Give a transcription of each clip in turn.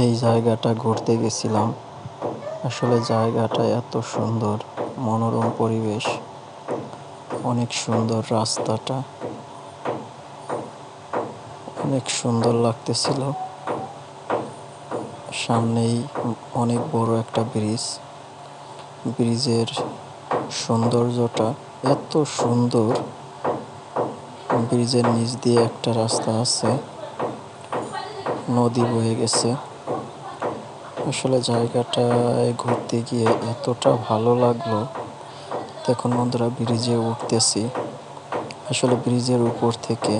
এই জায়গাটা ঘুরতে গেছিলাম। আসলে জায়গাটা এত সুন্দর, মনোরম পরিবেশ, অনেক সুন্দর রাস্তাটা, অনেক সুন্দর লাগতেছিল। সামনেই অনেক বড় একটা ব্রিজ। ব্রিজের সৌন্দর্যটা এত সুন্দর। ব্রিজের নিচ দিয়ে একটা রাস্তা আছে, নদী বয়ে গেছে। আসলে জায়গাটায় ঘুরতে গিয়ে এতটা ভালো লাগলো। দেখুন বন্ধুরা, ব্রিজে উঠতেছি। আসলে ব্রিজের উপর থেকে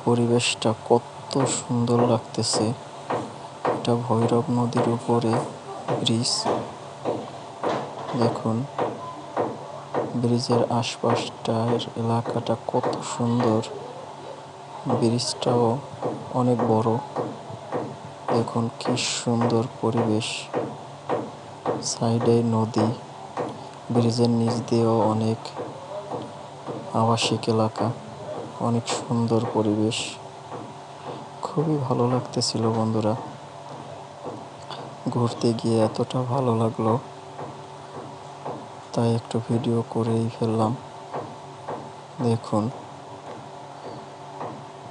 পরিবেশটা কত সুন্দর লাগতেছে। এটা ভৈরব নদীর উপরে ব্রিজ। দেখুন ব্রিজের আশপাশটার এলাকাটা কত সুন্দর। ব্রিজটাও অনেক বড়। দেখুন কি সুন্দর পরিবেশ, সাইডে নদী, ব্রিজের নিচ দিয়েও অনেক আবাসিক এলাকা, অনেক সুন্দর পরিবেশ। খুবই ভালো লাগতেছিল বন্ধুরা, ঘুরতে গিয়ে এতটা ভালো লাগলো, তাই একটু ভিডিও করেই ফেললাম। দেখুন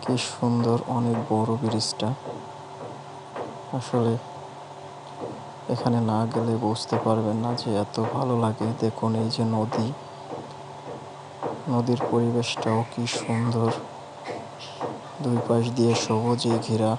কি সুন্দর, অনেক বড় ব্রিজটা। আসলে এখানে না গেলে বুঝতে পারবেন না যে এত ভালো লাগে। দেখুন এই যে নদী, নদীর পরিবেশটাও কি সুন্দর, দুই পাশ দিয়ে সবুজে ঘেরা।